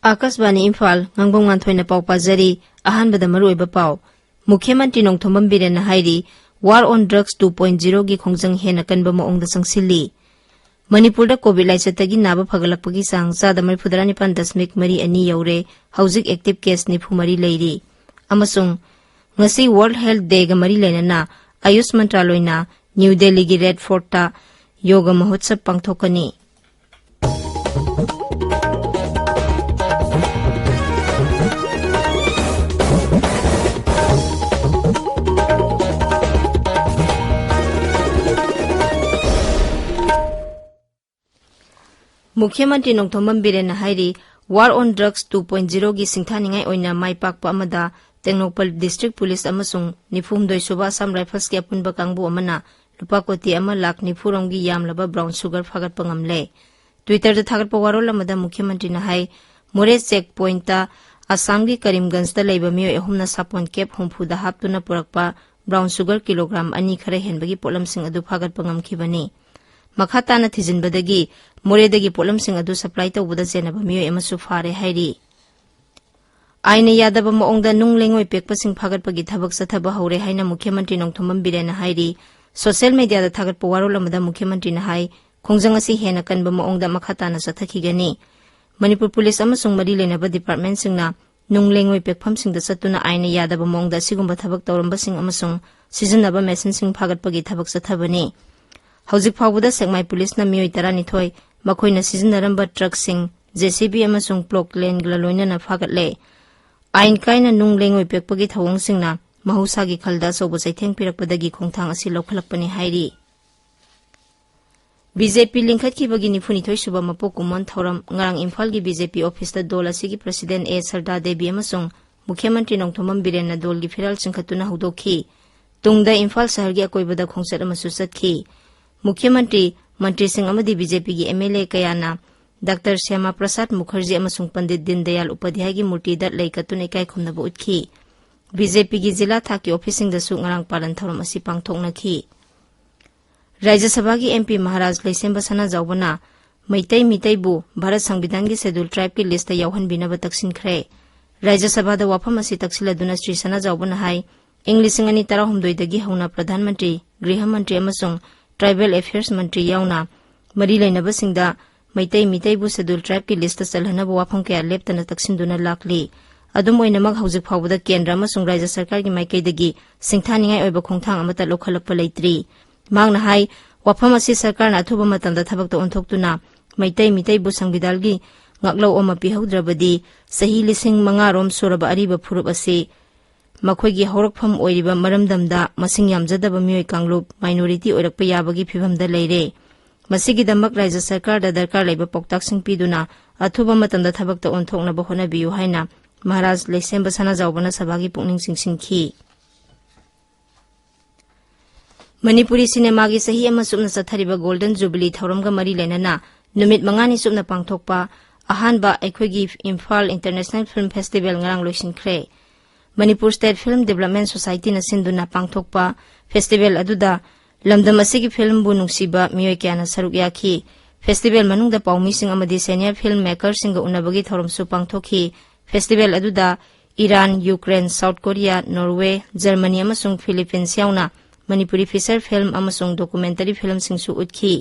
Akashvani Imphal ngangbong nganthoi pau pajari ahanbada maruiba pau मुख्यमंत्री नोंथोंबम villain हाइरी war on drugs 2.0 की खोंजंग हेना कनबा मओंगदा संगसिल्ली मणिपुरदा Covid लाइचतगी नाबा फगलकपगी सांग 4.9.2 you're हौजिक active case 94 Larry अमसुंग ngasi world health day गा मरी लेना Ayush मंत्रालयना new Delhi की रेड फोर्ट ता योगा महोत्सव पांगथोकनी मुख्यमंत्री नोंथोंबम बिरेन हाइरी वार ऑन ड्रग्स 2.0 की सिंथानिंगाई ओइना माइपाकपा अमदा टेक्नोपल डिस्ट्रिक्ट पुलिस अमसुंग निफुमदोय सुबा असम राइफल्स की अपुनबा कांगबु अमना लुपा कोटी 1,90,000 की यामलबा ब्राउन शुगर फागतपा ngamle ट्विटर दा थागतपा वारोल अमदा मुख्यमंत्री ना हाई मोरे चेक पॉइंट ता असम की करीमगंज दा लेबा मियो एहुमना सापोन केप होमफुदा हापतुना पुरकपा ब्राउन शुगर किलोग्राम 2 खरे हेनबगी पोलमसिंग अदु फागतपा ngamkhibani मखाताना थिजिनबदगी मोरेदगी पोलमसिंग अदु सप्लाई तौबदा जेनबा मियो एमसु फारे हाइरी आइन यादब मओंगदा नुंगलेंगोय पेकपसिंग फागतपगी थबक सथबा हौरे हाइना मुख्यमंत्री नोंथोंबम बिरेन हाइरी सोशल मीडिया दा थागतपा वारोलमदा मुख्यमंत्री ना हाई खोंजंग असि हेना कनबा मओंगदा मखाताना सथखिगनी मणिपुर पुलिस अमसुंग मरी लेनबा डिपार्टमेंट सिंगना नुंगलेंगोय पेकफमसिंग दा सतुना आइन यादब मओंगदा सिगुंबा थबक तौरंबसिंग अमसुंग सिजनबा मेसिन सिंग फागतपगी थबक सथबनी हौजिक फावबदा सेगमाई पुलिसना मियोय 12 मखोइना सिजनरंबा ट्रकसिंग जेसीबी अमसुंग प्लोकलेन गला लोइनना फागतले आइन काइना नुंगलेंगोय पेकपगी थवंगसिंगना महौसागी खलदा सोबो सैथेंग पिरकपदगी खोंथांग असि लौखलकपनि हाइरी बीजेपी लिंखतखिबगी निफुनिथोय सुबा मपोकुमन थौरम ngarang इम्फाल की बीजेपी ऑफिस दा दोल असि की प्रेसिडेंट ए सरदा देवी अमसुंग मुख्यमंत्री नोंथोंबम बिरेन दोल की फिराल चिंखतुना हौदोखी तुंगदा इम्फाल शहर की अकोइबदा खोंसेट अमसु सतखी मुख्यमंत्री मंत्री सिंह अमदी बीजेपी की एमएलए कयाना डॉक्टर श्यामा प्रसाद मुखर्जी अमसुंग पंडित दीनदयाल उपाध्याय की मूर्ति दा लेकतुने काय खुमनबो उतखी बीजेपी की जिला था की ऑफिसिंग दसु ngarang पालन थौरम असि पांगथोकनखी राज्यसभा की एमपी महाराज लेसेंबा सना जावबना मैतै मितैबु भारत संविधान की शेड्यूल ट्राइब की लिस्ट यावहनबिनबा तक्सिनख्रे राज्यसभा दा वाफम असि तक्सिलदुना श्री सना जावबना हाई इंग्लिशिंग अनि 13 दगी हौना प्रधानमंत्री गृह मंत्री अमसुंग ट्राइबल अफेयर्स मंत्री यावना मरी लेनबसिंगदा मैतै मितैबु शेड्यूल ट्राइब की लिस्ट चलहनब वाफम कया लेप्तना तक्सिनदुना लाखली अदुम ओइनमक हौजिक फावबदा केंद्र अमसुंग राज्य सरकार की माइकैदगी सिंथानिंगाई ओइबा खोंथांग अमता लोखलकपा लेत्री मांगना हाई वाफम असि सरकारना अथुबा मतमदा थबकता ओंथोक्तुना Meitei मितैबु संविधानगी ngaklau oma pihaudrabadi sahi 5,000 rom suraba ariba furup ase मखोगी हौरकफम ओइरिबा मरमदमदा मसिंग यामजदबा मियोय कांगलुप माइनॉरिटी ओइरकपा याबगी फिभमदा लेरे मसिगिदमक राज्य सरकार दा दरकार लेबा पौक्ताकसिंग पिदुना अथुबा मतमदा थबकता ओंथोकनबा होनाबियु हाइना महाराज लेसेंबा सना जावबना सभागी पुकनिंग सिंसिंखी मणिपुरी सिनेमा की सही अमा सुपना चथरिबा गोल्डन जुबली थौरमगा मरी लेनना नुमित मंगानी सुपना पांगथोकपा अहानबा अखोगी Imphal international film festival ngarang लोइसिनख्रे Manipur state film development society न सिंधुना पांगथोकपा फेस्टिवल अदुदा लमदम असिगी फिल्म बु नुंगसिबा मियोय क्याना सरुक याखी फेस्टिवल मनुंगदा पाउमीसिंग अमदी सीनियर फिल्म मेकर सिंग उनबगी थौरमसु पांगथोखी फेस्टिवल अदुदा Iran Ukraine South Korea Norway Germany अमसुंग फिलीपींस यावना मणिपुरी फीचर फिल्म अमसुंग डॉक्यूमेंटरी फिल्म सिंगसु उतखी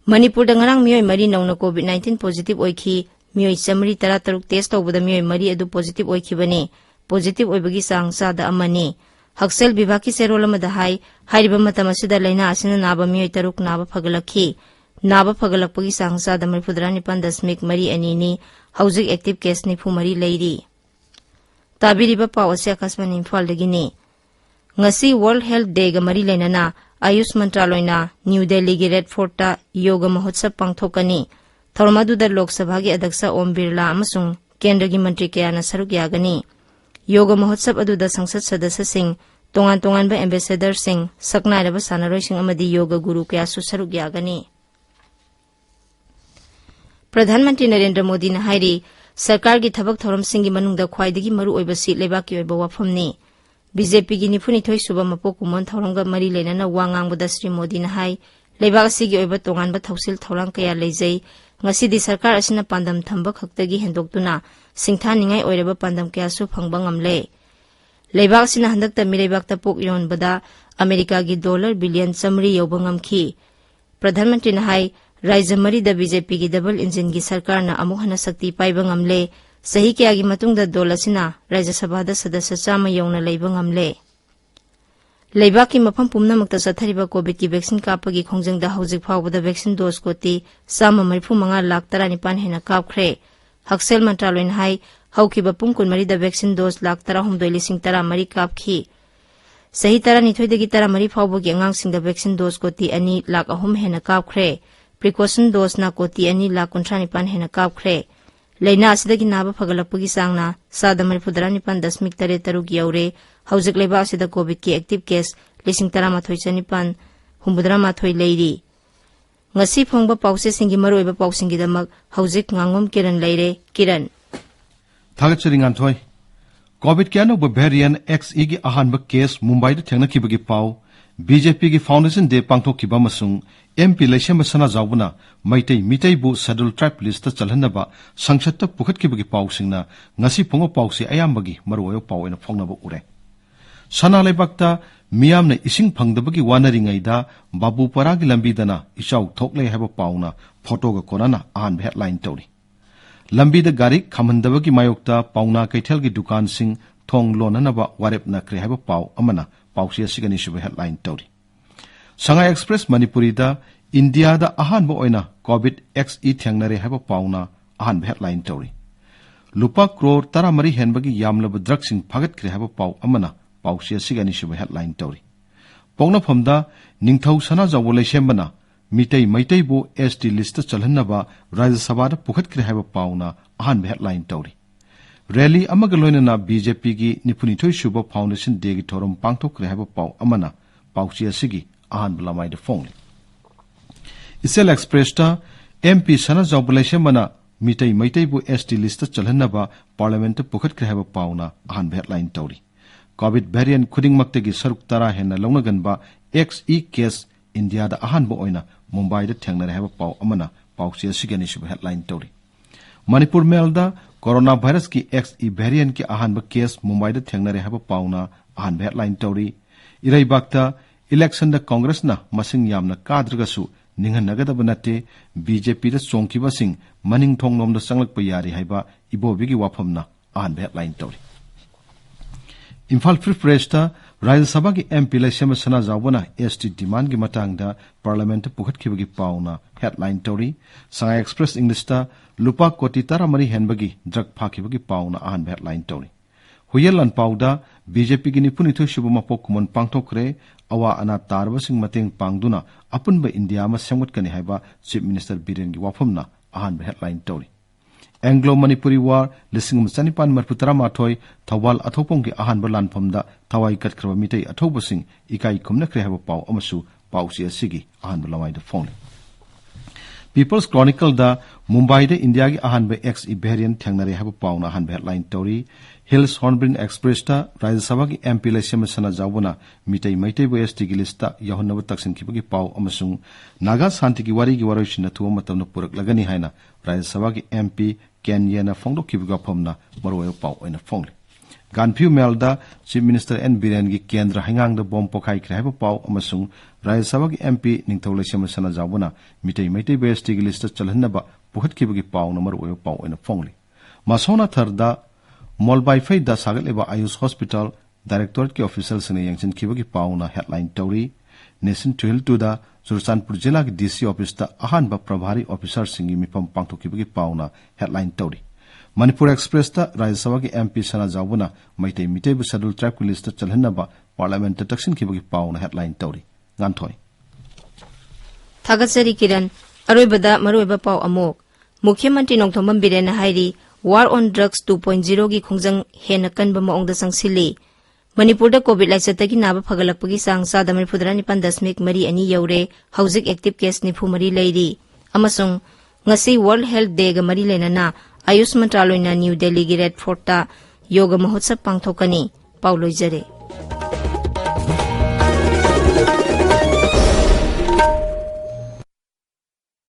मणिपुर दंगरांग मियोय मरी नौना कोविड-19 पॉजिटिव ओइखी मियोय समरी 13 टेस्ट तौबदा मियोय मरी अदु पॉजिटिव ओइखिबने पॉजिटिव ओइबगी सांग सादा अमने हक्सेल विभाग की सेरोल अमदा हाई हाइरिबा मतम असिदा लैना असिना नाबा मियोय 3 नाबा फगलखी नाबा फगलकपगी सांग सादा 9.2 हौजिक एक्टिव केस 94 लेरी ताबिरिबा पाव असे आकाशवाणी इम्फाल दगिने ngasi वर्ल्ड हेल्थ डे गा मरी लेना आयुष मंत्रालयना न्यू दिल्ली की रेड फोर्ट ता योग महोत्सव पांगथोकनी थौरमादुदा लोकसभा की अध्यक्ष ओम बिरला अमसुंग केंद्र की मंत्री कयाना सरुक यागनी योग महोत्सव अदुदा संसद सदस्य सिंह तोंगान तोंगान एम्बेसडर सिंह सकनाइरबा सानारोय सिंह अमदी योग गुरु कयासु सरुक यागनी प्रधानमंत्री नरेंद्र मोदी ने हाइरी सरकार की थबक थौरमसिंगी मनुंगदा ख्वाइदगी मरु ओइबा सीट लेबाकी ओइबा वाफमनी बीजेपी की 92 सुबा मपोक कुमोन थौरंगा मरी लेना वा ngangbada श्री मोदी ना हाई लेबाक असिगी ओइबा तोंगानबा थौसिल थौरांग कया लेजै ngasi सरकार असना पांदम थंबा खक्तगी हेंदोक्तुना सिंथानिंगाई ओइरबा पांदम कयासु फंगबा ngamle लेबाक सिना हंदकता मिरेबाकता पोक योनबदा अमेरिका की $1 बिलियन समरी योबा ngamखी प्रधानमंत्री ना हाई राज्य मरीदा बीजेपी की डबल इंजिन की सरकार ना अमुक हना शक्ति पाइबा ngamle सही कयागी मतुंगदा दोल असिना राज्य सभादा सदस्य चामा यौना लेबा ngamle लेबाक की मफम पुमनमक्ता चथरिबा कोविड की वैक्सीन कापगी खोंजंगदा हौजिक फावबदा वैक्सीन डोज कोटी 135,19,000 हेना कापख्रे हक्सेल मंत्रालयन हाई हौकिबा पुंग कुनमरीदा वैक्सीन डोज 1,13,000 कापखी सही 12 फावबगी अंगांगसिंगदा वैक्सीन डोज कोटी 2,03,000 हेना कापख्रे प्रिकॉशन डोज ना कोटी 2,19,000 हेना कापख्रे लेना असिदगी नाबा फगलपगी सांगना 7,9.8 यौरे हौजिक लेबा असिदा कोविड की एक्टिव केस 13,9,9 लेरी ngasi phongba pause singi maroiba pausingi damak hauzik ngangom kiran leire kiran thagachring anthoi covid kya no variant XE gi ahan ba case mumbai da thengna ki bagi pau BJP gi foundation day pangthok ki ba masung MP leisham sana jawbuna maitai mitai bu schedule tribe list ta chalhanna ba sangshat ta pukhat ki bagi pau singna ngasi phongo pause ayam bagi maroyo pau ena phongna ba ure sana lebakta मियामने इसिंग फंगदबगी वानरिंगैदा बाबूपरागी लंबीदना इचाउ थोकले हैबो पाउना फोटोगा कोनाना आहान हेडलाइन तौरी लंबीदा गारी खमहंदबगी मायोक्ता पाउना कैथेलगी दुकान सिंग थोंग लोननबा वारेप नक्रे हैबो पाउ अमना पाउसी असिगनि सुबे हेडलाइन तौरी संगाई एक्सप्रेस मणिपुरीदा इंडियादा आहानबो ओइना कोविड XE थेंगनरे हैबो पाउना आहान हेडलाइन तौरी लुपा क्रोर 13 हेनबगी यामलब ड्रग सिंग फागतक्रे हैबो पाउ अमना पाउसी असिगनि सुबे हेडलाइन तौरी पोंगना फमदा निंगथौ सना जावो लेसेमबना मिटै मैतैबो ST लिस्ट चलहन्नबा राज्य सभा पुखतक्रे हैबो पाउना आहान हेडलाइन तौरी रैली अमग लोइनना बीजेपी की 92 सुबा फाउंडेशन डे की थोरम पांगथोक्रे हैबो पाउ अमना पाउसी असिगी आहान बलामाइद फोंगले इसेल एक्सप्रेस ता MP सना जावो लेसेमबना मिटै मैतैबो ST लिस्ट चलहन्नबा पार्लियामेंट पुखतक्रे हैबो पाउना आहान हेडलाइन तौरी कोविड वेरिएंट खुदिंगमक्तगी सरुक 10 हेन्ना लौनगनबा XE केस इंडियादा अहानबो ओइना मुंबईदा थेंगनरे हैबा पाउ अमना पाउसी असिगनि सुब हेडलाइन तौरी मणिपुर मेलदा कोरोना वायरस की XE वेरिएंट की अहानबा केस मुंबईदा थेंगनरे हैबा पाउना अहानबा हेडलाइन तौरी इरैबाक्ता इलेक्शन दा कांग्रेस ना मसिंग यामना काद्रगसु निंगनगदब नते BJP दा चोंकिबसिंग मनिंग थोंगनोमदा संगलकप यारि हैबा इबोबिगी वाफमना अहानबा हेडलाइन तौरी इम्फाल फ्री प्रेसता राज्य सभा की MP लेसेम सना जावना ST डिमांड की मतंगदा पार्लियामेंट पुखतखिबगी पाउना हेडलाइन तौरी संगाई एक्सप्रेस इंग्लिशता लुपा कोटी 13 हेनबगी ड्रग फाखिबगी पाउना आहान हेडलाइन तौरी हुयल अनपाउदा BJP की 92 सुबा मपोक कुमन पांगथोक्रे अवा अना तारबसिंग मतेंग पांगदुना अपुनबा इंडिया मा सेमगतकनि हाइबा चीफ मिनिस्टर बिरेन की वाफमना आहान हेडलाइन तौरी एंग्लो मणिपुरी वार 1948 थौबाल अथोपोंग की अहान लानफमदा थवाई कटख्रब मिटै अथौबसिंग इकाई खुमनख्रे हैबा पाउ अमसु पाउसी असिगी अहान लमाइदा फोंले पीपल्स क्रॉनिकल दा मुंबई दे इंडिया की Ahaan XE variant थेंगनरे हैबा पाउना Ahaan headline तौरी hills hornbill express ता राज्य सभा की MP लेसेम सना जावना मिटै मैतैबो ST की लिस्ट यहनब तक्सिनखिबगी पाउ अमसुंग नागा शांति की वारी की वरोइसिन थुवा मतमन पुरकलगनी हाइना राज्य सभा की MP केन्याना फोंगदोखिबगा फमना मरोयो पाउ ओइना फोंगले गानफ्यू मेलदा चीफ मिनिस्टर N बिरेन की केंद्र हाइंगांगदा बॉम पोखाइख्रे हैबा पाउ अमसुंग राज्य सभा की MP निंगथौ लेसेम सना जावना मिटै मैतैबो ST की लिस्ट चलहन्नबा पुखतखिबगी पाउ मरोयो पाउ ओइना फोंगले मासोना थरदा मोलबाइफै दा सागलेबा आयुष हॉस्पिटल डायरेक्टोरेट के ऑफिसर से यंगचिनखिबगी पाउना हेडलाइन तौरी नेशन ट्विल टूदा चुरचानपुर जिला की DC ऑफिस दा अहानबा प्रभारी ऑफिसर सिंगी मिफम पांगथोखिबगी पाउना हेडलाइन तौरी मणिपुर एक्सप्रेस दा राज्य सभा की MP सना जावना मैतै मिटैबु शेड्यूल ट्राइब की लिस्ट चलहन्नबा पार्लियामेंट तक्सिनखिबगी पाउना हेडलाइन तौरी गानथोय थागतसरी किरण अरोइबदा मरोइबा पाउ अमोक मुख्यमंत्री नोंथोमम बिरेन हाइरी वार ऑन ड्रग्स 2.0 की खोंजंग हेन कनबा मओंगदा संगसिली मणिपुर दा कोविड लाइचतगी नाबा फगलपगी सांग 7.9.2 you're हौजिक active case 93 Larry अमसुंग ngasi world health day गा मरी लेना आयुष मंत्रालय न्यू दिल्ली की रेड फोर्ट योगा महोत्सव पांथोकनी पाउ लोइजरे।